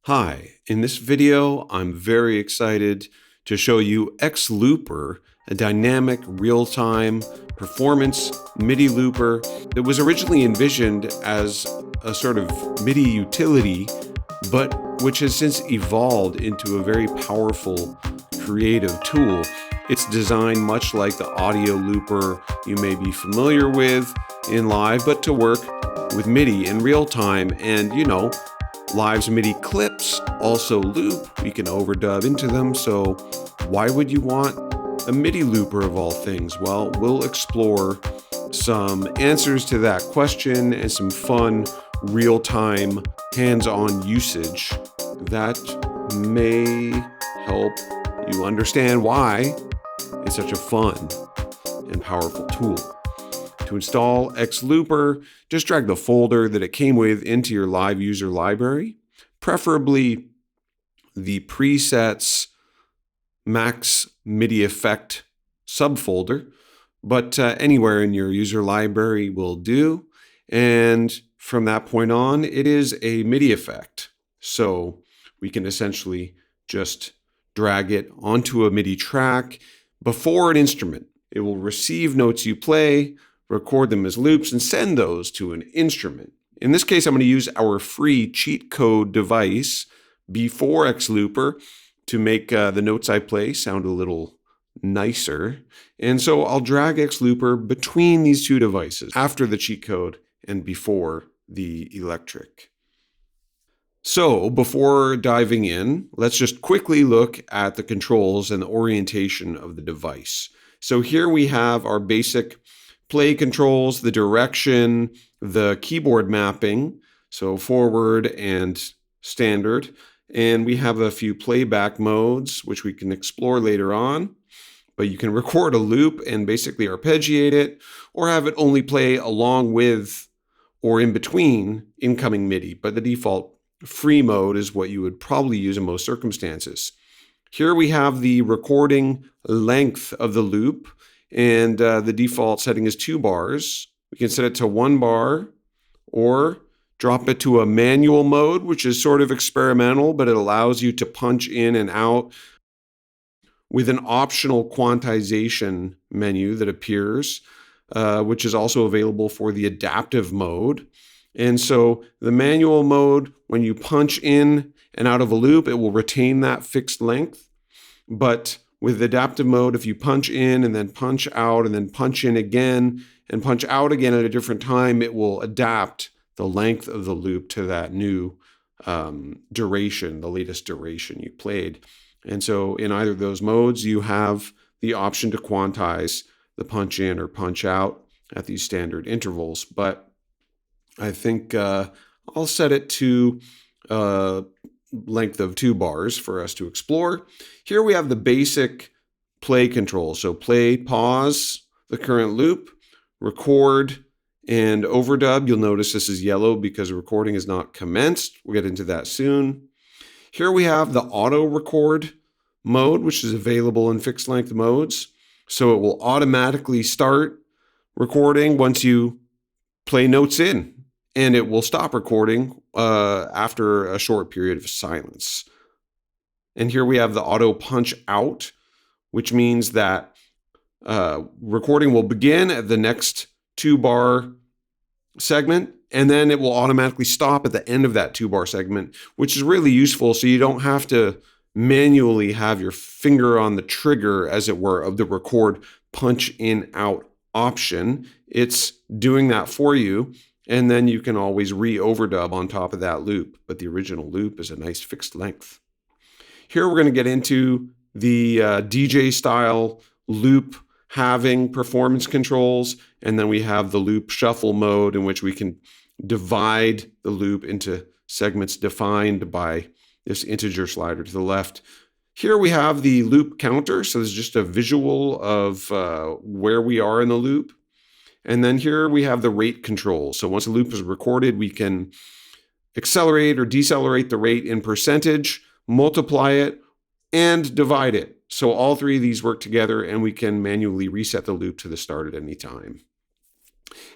Hi, in this video, I'm very excited to show you X Looper, a dynamic real-time performance MIDI looper that was originally envisioned as a sort of MIDI utility, but which has since evolved into a very powerful creative tool. It's designed much like the audio looper you may be familiar with in live, but to work with MIDI in real time. And Live's MIDI clips also loop. We can overdub into them. So why would you want a MIDI looper of all things? Well, we'll explore some answers to that question and some fun real-time hands-on usage that may help you understand why it's such a fun and powerful tool. To install X Looper, just drag the folder that it came with into your live user library, preferably the presets max MIDI effect subfolder, but anywhere in your user library will do. And from that point on, it is a MIDI effect. So we can essentially just drag it onto a MIDI track before an instrument. It will receive notes you play, record them as loops, and send those to an instrument. In this case, I'm going to use our free cheat code device before X Looper to make the notes I play sound a little nicer. And so I'll drag X Looper between these two devices, after the cheat code and before the electric. So before diving in, let's just quickly look at the controls and the orientation of the device. So here we have our basic play controls, the direction, the keyboard mapping, so forward and standard. And we have a few playback modes, which we can explore later on. But you can record a loop and basically arpeggiate it, or have it only play along with or in between incoming MIDI. But the default free mode is what you would probably use in most circumstances. Here we have the recording length of the loop. And the default setting is 2 bars. We can set it to 1 bar or drop it to a manual mode, which is sort of experimental, but it allows you to punch in and out with an optional quantization menu that appears, which is also available for the adaptive mode. And so the manual mode, when you punch in and out of a loop, it will retain that fixed length. But with adaptive mode, if you punch in and then punch out and then punch in again and punch out again at a different time, it will adapt the length of the loop to that new duration, the latest duration you played. And so in either of those modes, you have the option to quantize the punch in or punch out at these standard intervals. But I think I'll set it to length of 2 bars for us to explore. Here we have the basic play controls. So play, pause, the current loop, record, and overdub. You'll notice this is yellow because recording is not commenced. We'll get into that soon. Here we have the auto record mode, which is available in fixed length modes. So it will automatically start recording once you play notes in, and it will stop recording after a short period of silence. And here we have the auto punch out, which means that recording will begin at the next 2-bar segment, and then it will automatically stop at the end of that 2-bar segment, which is really useful so you don't have to manually have your finger on the trigger, as it were, of the record punch in out option. It's doing that for you. And then you can always re-overdub on top of that loop, but the original loop is a nice fixed length. Here we're going to get into the DJ style loop halving performance controls, and then we have the loop shuffle mode, in which we can divide the loop into segments defined by this integer slider to the left. Here we have the loop counter, so this is just a visual of where we are in the loop. And then here we have the rate control. So once a loop is recorded, we can accelerate or decelerate the rate in percentage, multiply it, and divide it. So all 3 of these work together, and we can manually reset the loop to the start at any time.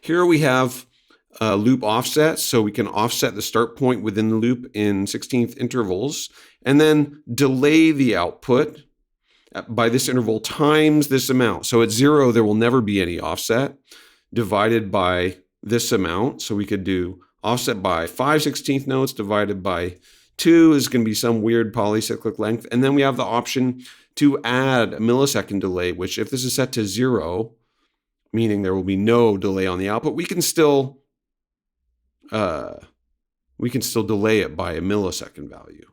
Here we have loop offset, so we can offset the start point within the loop in 16th intervals, and then delay the output by this interval times this amount. So at 0, there will never be any offset, divided by this amount. So we could do offset by 5/16 notes divided by 2 is going to be some weird polycyclic length. And then we have the option to add a millisecond delay, which if this is set to 0, meaning there will be no delay on the output, we can still delay it by a millisecond value.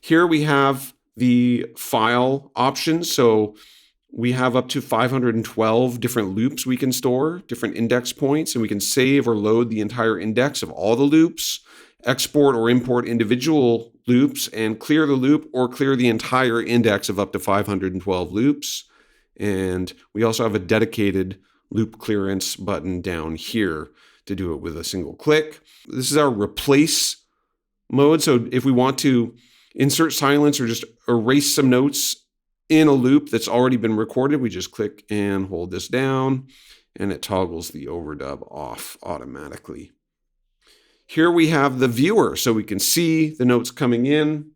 Here we have the file options. So we have up to 512 different loops we can store, different index points, and we can save or load the entire index of all the loops, export or import individual loops, and clear the loop or clear the entire index of up to 512 loops. And we also have a dedicated loop clearance button down here to do it with a single click. This is our replace mode. So if we want to insert silence or just erase some notes in a loop that's already been recorded, we just click and hold this down, and it toggles the overdub off automatically. Here we have the viewer, so we can see the notes coming in.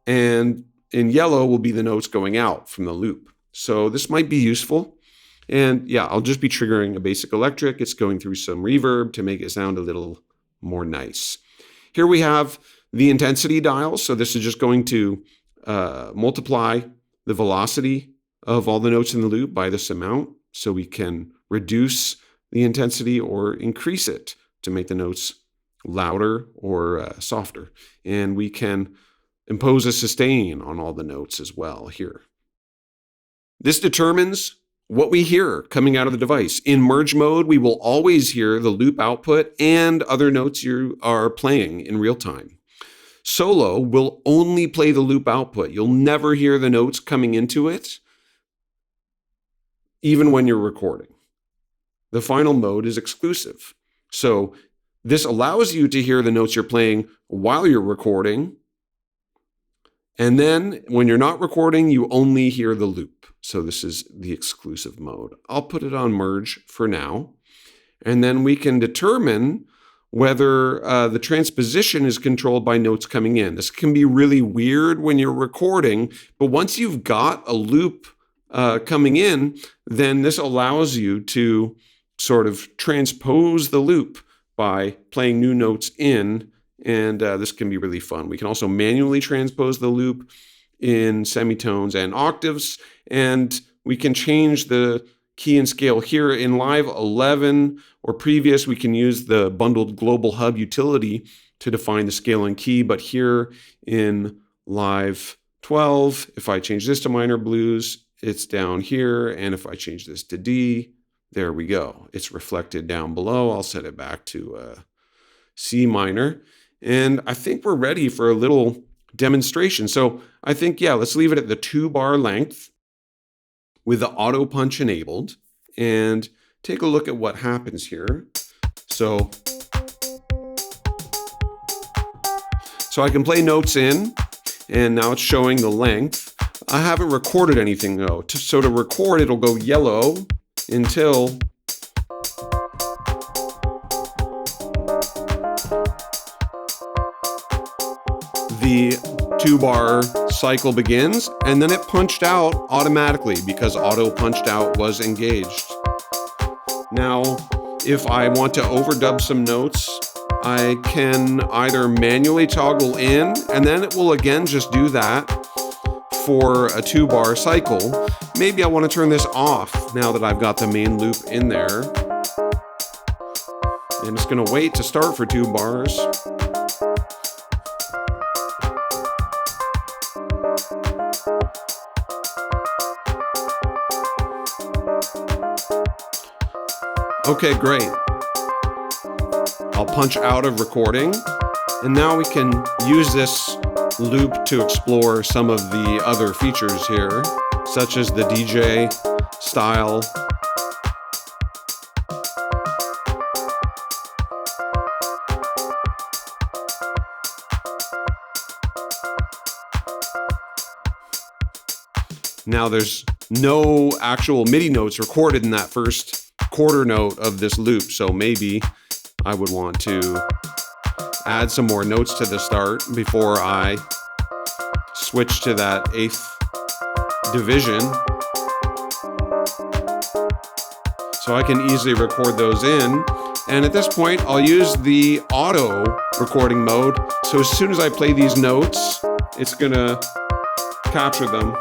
And in yellow will be the notes going out from the loop. So this might be useful. And yeah, I'll just be triggering a basic electric. It's going through some reverb to make it sound a little more nice. Here we have the intensity dial. So this is just going to multiply the velocity of all the notes in the loop by this amount. So we can reduce the intensity or increase it to make the notes louder or softer. And we can impose a sustain on all the notes as well here. This determines what we hear coming out of the device. In merge mode, we will always hear the loop output and other notes you are playing in real time. Solo will only play the loop output. You'll never hear the notes coming into it, even when you're recording. The final mode is exclusive. So this allows you to hear the notes you're playing while you're recording. And then when you're not recording, you only hear the loop. So this is the exclusive mode. I'll put it on merge for now. And then we can determine whether the transposition is controlled by notes coming in. This can be really weird when you're recording, but once you've got a loop coming in, then this allows you to sort of transpose the loop by playing new notes in, and this can be really fun. We can also manually transpose the loop in semitones and octaves, and we can change the key and scale here. In Live 11 or previous, we can use the bundled global hub utility to define the scale and key, but here in Live 12, if I change this to minor blues, it's down here, and if I change this to D, there we go. It's reflected down below. I'll set it back to C minor, and I think we're ready for a little demonstration. So I think, yeah, let's leave it at the 2-bar length with the auto punch enabled and take a look at what happens here. So I can play notes in, and now it's showing the length. I haven't recorded anything though. So to record, it'll go yellow until the 2-bar cycle begins, and then it punched out automatically because auto punched out was engaged. Now, if I want to overdub some notes, I can either manually toggle in, and then it will again just do that for a 2-bar cycle. Maybe I want to turn this off now that I've got the main loop in there. And it's going to wait to start for 2 bars. Okay, great. I'll punch out of recording, and now we can use this loop to explore some of the other features here, such as the DJ style. Now there's no actual MIDI notes recorded in that first quarter note of this loop. So maybe I would want to add some more notes to the start before I switch to that 8th division. So I can easily record those in. And at this point, I'll use the auto recording mode. So as soon as I play these notes, it's gonna capture them.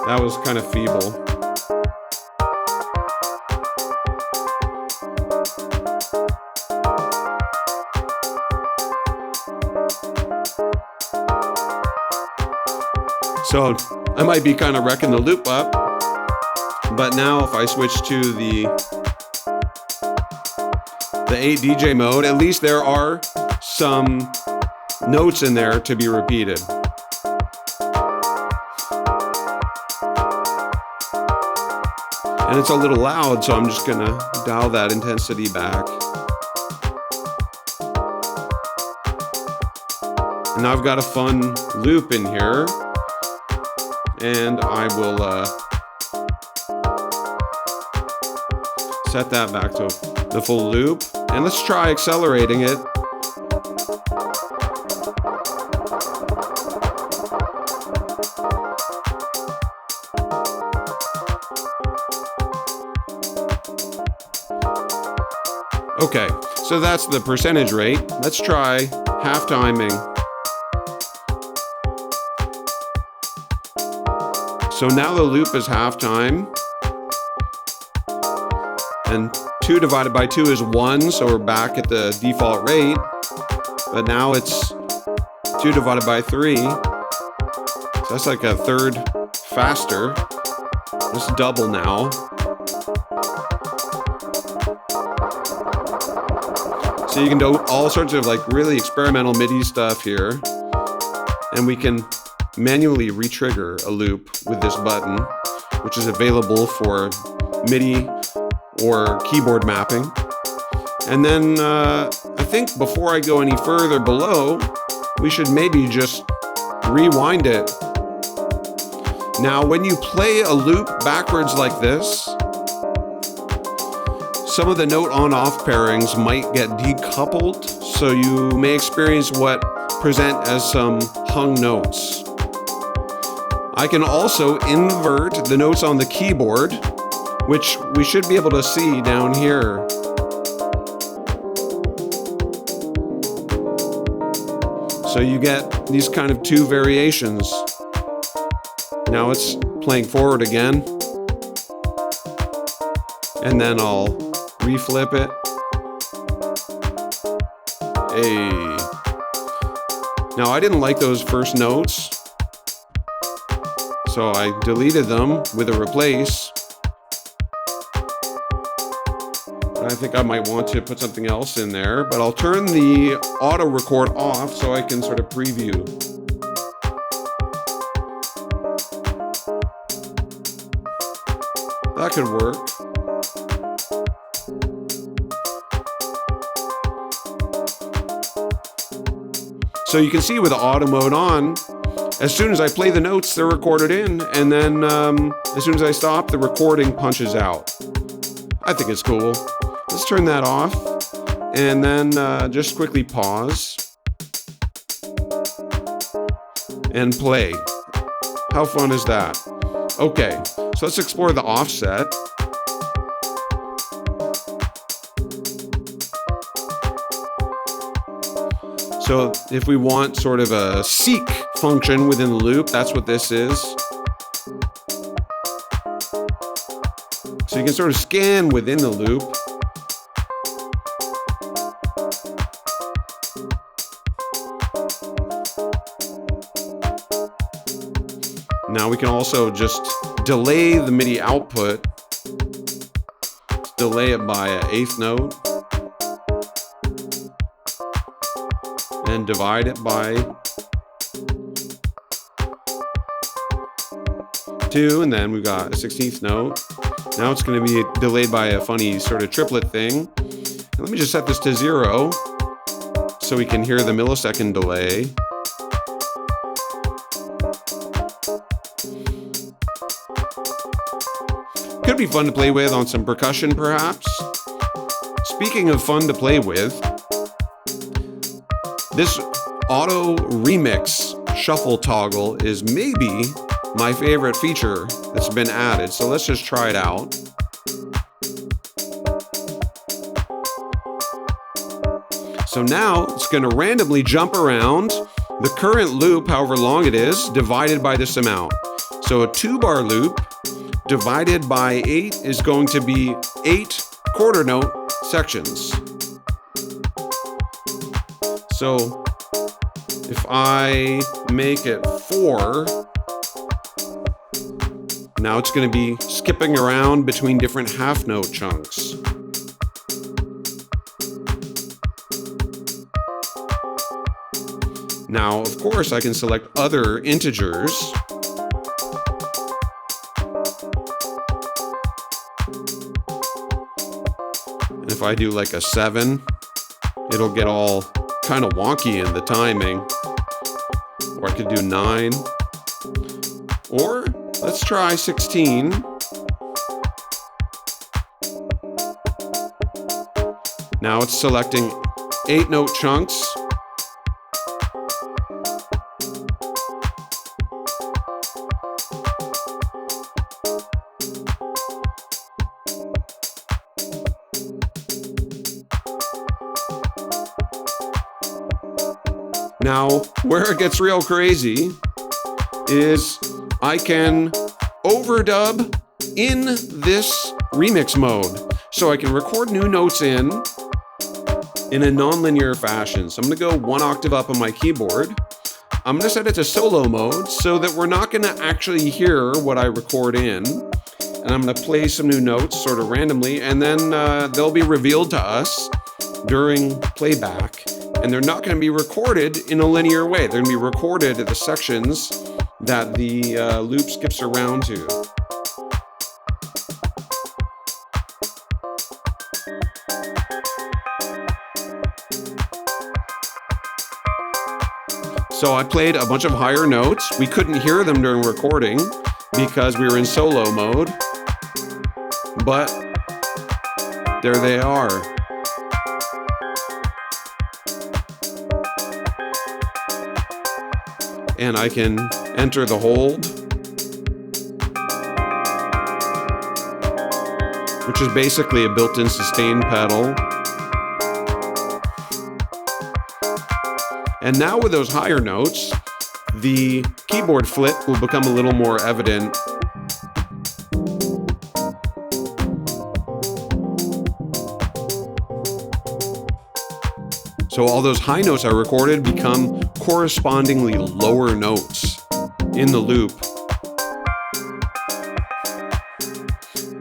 That was kind of feeble. So I might be kind of wrecking the loop up, but now if I switch to the 8 DJ mode, at least there are some notes in there to be repeated. And it's a little loud, so I'm just gonna dial that intensity back. And now I've got a fun loop in here. And I will set that back to the full loop. And let's try accelerating it. Okay, so that's the percentage rate. Let's try half timing. So now the loop is halftime, and 2 divided by 2 is 1, so we're back at the default rate, but now it's 2 divided by 3, so that's like a third faster. Let's double now. So you can do all sorts of like really experimental MIDI stuff here, and we can manually re-trigger a loop with this button, which is available for MIDI or keyboard mapping. And then I think before I go any further below, we should maybe just rewind it. Now, when you play a loop backwards like this, some of the note on-off pairings might get decoupled, so you may experience what present as some hung notes. I can also invert the notes on the keyboard, which we should be able to see down here. So you get these kind of 2 variations. Now it's playing forward again. And then I'll reflip it. Hey. Now I didn't like those first notes, so I deleted them with a replace. I think I might want to put something else in there, but I'll turn the auto record off so I can sort of preview. That could work. So you can see with the auto mode on, as soon as I play the notes, they're recorded in, and then as soon as I stop, the recording punches out. I think it's cool. Let's turn that off, and then just quickly pause and play. How fun is that? Okay, so let's explore the offset. So if we want sort of a seek function within the loop, that's what this is. So you can sort of scan within the loop. Now we can also just delay the MIDI output. Let's delay it by an 8th note. And divide it by 2, and then we've got a 16th note. Now it's going to be delayed by a funny sort of triplet thing. And let me just set this to 0, so we can hear the millisecond delay. Could be fun to play with on some percussion, perhaps. Speaking of fun to play with, this auto remix shuffle toggle is maybe my favorite feature that's been added. So let's just try it out. So now it's going to randomly jump around the current loop, however long it is, divided by this amount. So a 2-bar loop divided by 8 is going to be 8 quarter note sections. So if I make it 4, now it's going to be skipping around between different half note chunks. Now, of course, I can select other integers. And if I do like a 7, it'll get all kind of wonky in the timing. Or I could do 9. Or let's try 16. Now it's selecting 8 note chunks. Now, where it gets real crazy is I can overdub in this remix mode. So I can record new notes in a non-linear fashion. So I'm gonna go 1 octave up on my keyboard. I'm gonna set it to solo mode so that we're not gonna actually hear what I record in. And I'm gonna play some new notes sort of randomly, and then they'll be revealed to us during playback. And they're not going to be recorded in a linear way. They're going to be recorded at the sections that the loop skips around to. So I played a bunch of higher notes. We couldn't hear them during recording because we were in solo mode. But there they are. And I can enter the hold, which is basically a built-in sustain pedal. And now with those higher notes, the keyboard flip will become a little more evident. So all those high notes I recorded become correspondingly lower notes in the loop.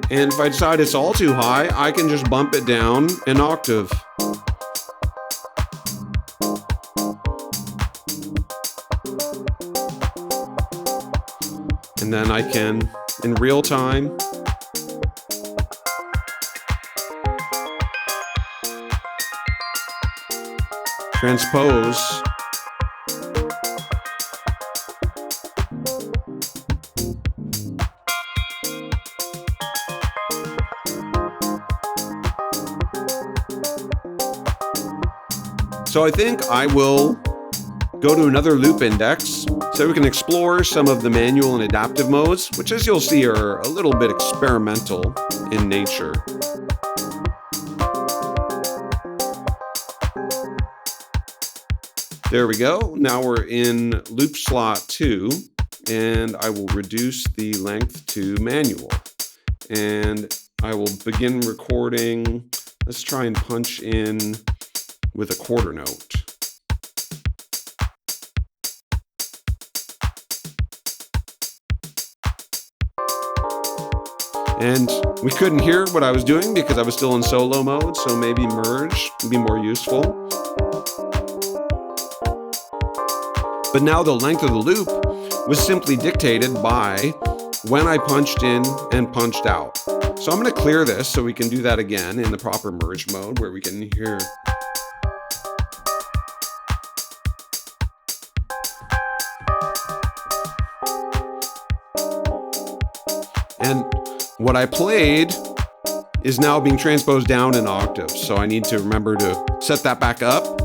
And if I decide it's all too high, I can just bump it down an octave. And then I can, in real time, transpose So I think I will go to another loop index so we can explore some of the manual and adaptive modes, which as you'll see are a little bit experimental in nature. There we go. Now we're in loop slot 2, and I will reduce the length to manual. And I will begin recording. Let's try and punch in with a quarter note. And we couldn't hear what I was doing because I was still in solo mode, so maybe merge would be more useful. But now the length of the loop was simply dictated by when I punched in and punched out. So I'm going to clear this so we can do that again in the proper merge mode where we can hear. And what I played is now being transposed down an octave. So I need to remember to set that back up.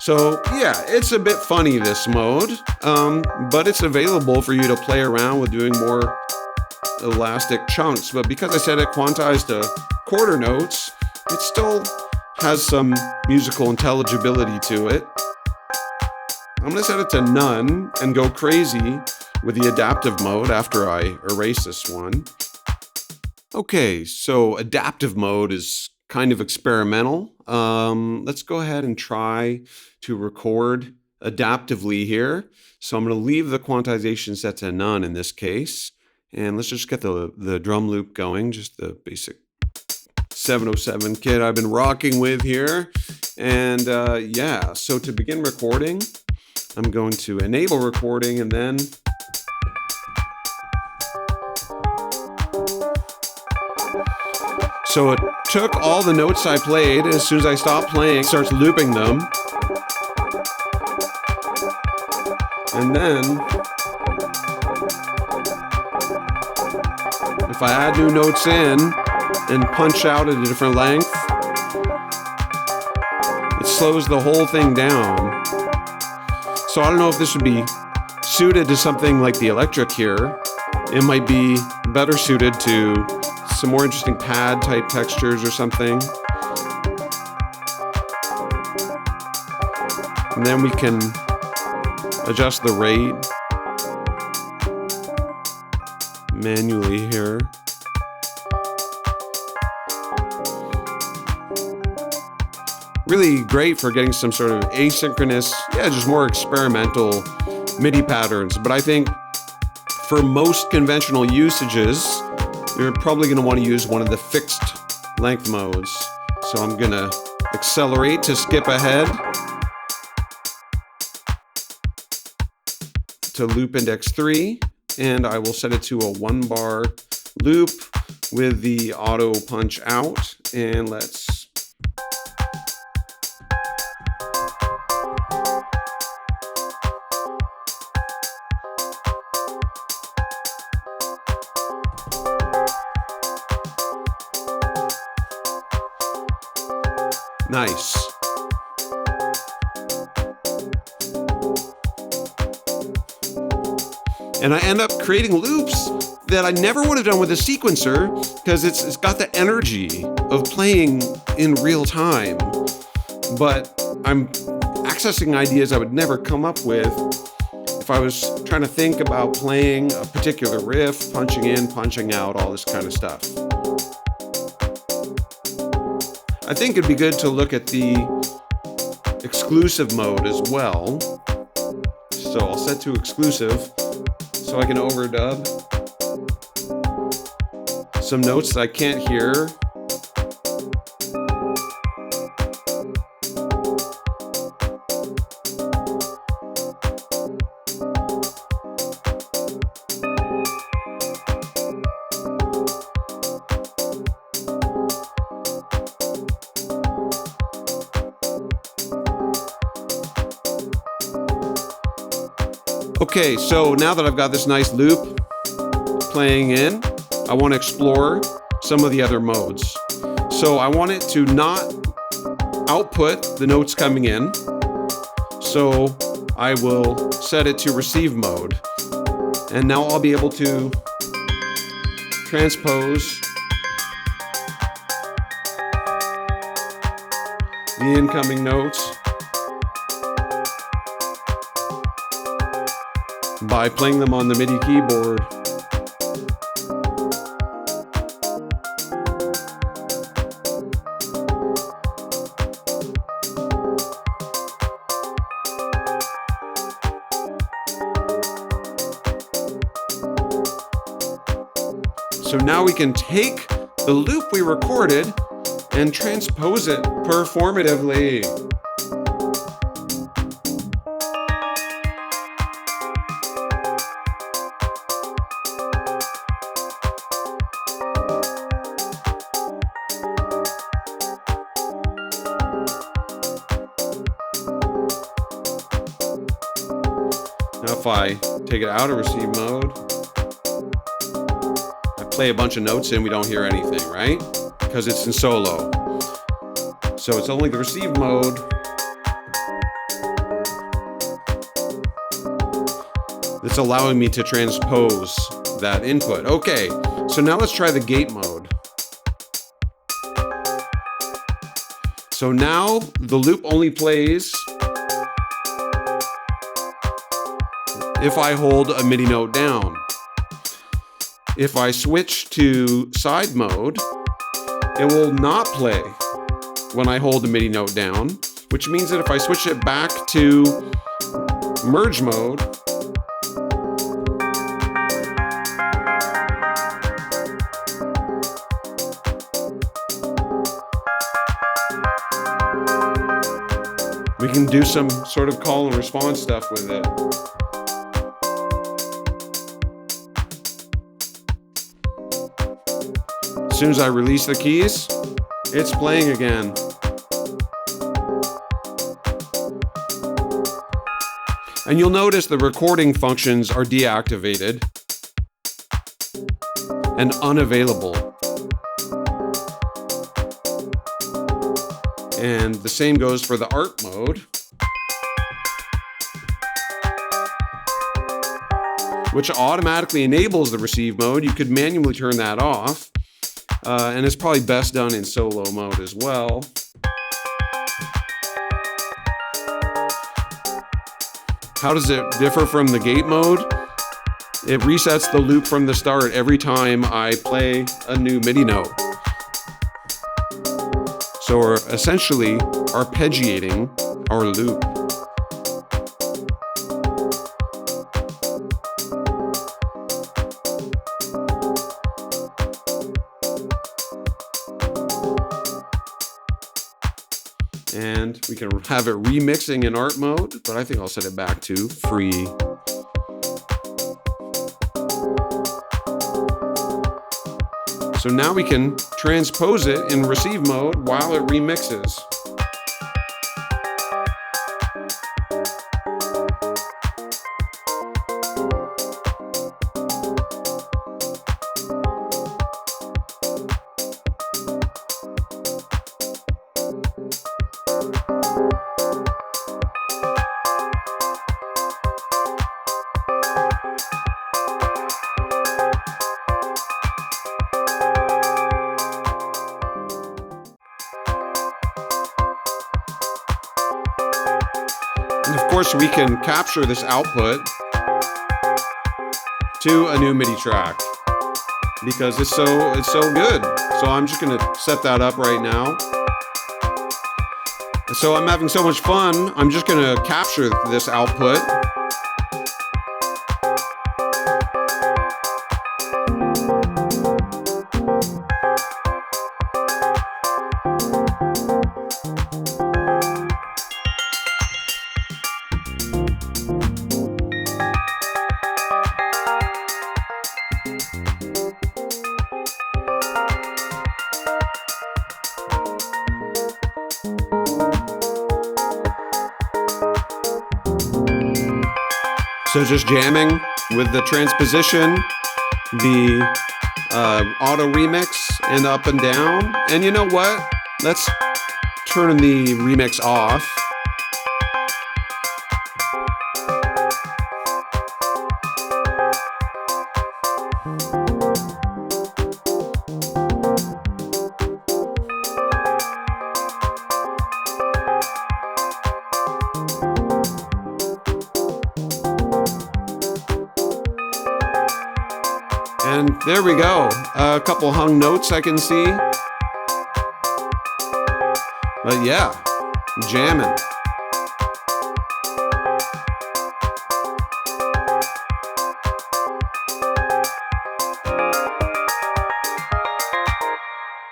So yeah, it's a bit funny, this mode, but it's available for you to play around with doing more elastic chunks. But because I set it quantized to quarter notes, it still has some musical intelligibility to it. I'm gonna set it to none and go crazy with the adaptive mode after I erase this one. Okay, so adaptive mode is kind of experimental. Let's go ahead and try to record adaptively here. So I'm going to leave the quantization set to none in this case. And let's just get the drum loop going, just the basic 707 kit I've been rocking with here. And yeah, so to begin recording, I'm going to enable recording and then so it took all the notes I played. As soon as I stopped playing, it starts looping them. And then, if I add new notes in and punch out at a different length, it slows the whole thing down. So I don't know if this would be suited to something like the electric here. It might be better suited to some more interesting pad type textures or something. And then we can adjust the rate manually here. Really great for getting some sort of asynchronous, yeah, just more experimental MIDI patterns. But I think for most conventional usages, you're probably going to want to use one of the fixed length modes. So I'm going to accelerate to skip ahead to loop index 3, and I will set it to a 1-bar loop with the auto punch out. And let's nice. And I end up creating loops that I never would have done with a sequencer because it's got the energy of playing in real time. But I'm accessing ideas I would never come up with if I was trying to think about playing a particular riff, punching in, punching out, all this kind of stuff. I think it'd be good to look at the exclusive mode as well. So I'll set to exclusive so I can overdub some notes that I can't hear. Okay, so now that I've got this nice loop playing in, I want to explore some of the other modes. So I want it to not output the notes coming in. So I will set it to receive mode. And now I'll be able to transpose the incoming notes by playing them on the MIDI keyboard. So now we can take the loop we recorded and transpose it performatively. if I take it out of receive mode, I play a bunch of notes in, we don't hear anything, right? Because it's in solo. So it's only the receive mode. That's allowing me to transpose that input. Okay, so now let's try the gate mode. So now the loop only plays if I hold a MIDI note down. If I switch to side mode, it will not play when I hold the MIDI note down, which means that if I switch it back to merge mode, we can do some sort of call and response stuff with it. As soon as I release the keys, it's playing again. And you'll notice the recording functions are deactivated and unavailable. And the same goes for the Arp mode, which automatically enables the receive mode. You could manually turn that off, and it's probably best done in solo mode as well. How does it differ from the gate mode? It resets the loop from the start every time I play a new MIDI note. So we're essentially arpeggiating our loop. And we can have it remixing in Arp mode, but I think I'll set it back to free. So now we can transpose it in receive mode while it remixes. And of course, we can capture this output to a new MIDI track because it's so good. So I'm just going to set that up right now. So I'm having so much fun, I'm just going to capture this output. So just jamming with the transposition, the auto remix, and up and down. And you know what? Let's turn the remix off. And there we go. A couple hung notes I can see. But yeah, jamming.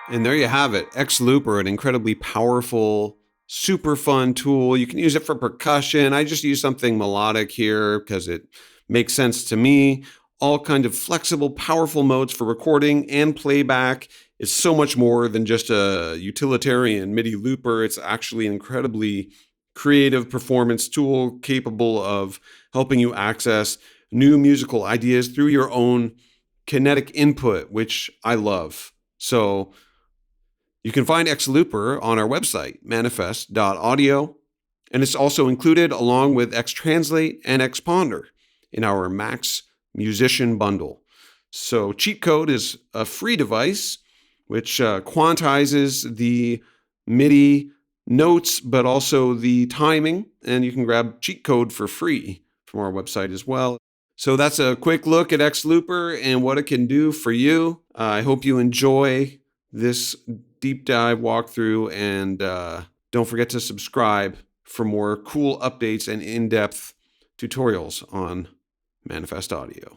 And there you have it. X-Looper, an incredibly powerful, super fun tool. You can use it for percussion. I just use something melodic here because it makes sense to me. All kind of flexible, powerful modes for recording and playback. It's so much more than just a utilitarian MIDI looper. It's actually an incredibly creative performance tool capable of helping you access new musical ideas through your own kinetic input, which I love. So you can find Xlooper on our website, manifest.audio, and it's also included along with Xtranslate and Xponder in our Max Musician bundle. So Cheat Code is a free device which quantizes the MIDI notes, but also the timing, and you can grab Cheat Code for free from our website as well. So that's a quick look at Xlooper and what it can do for you. I hope you enjoy this deep dive walkthrough, and don't forget to subscribe for more cool updates and in-depth tutorials on Manifest Audio.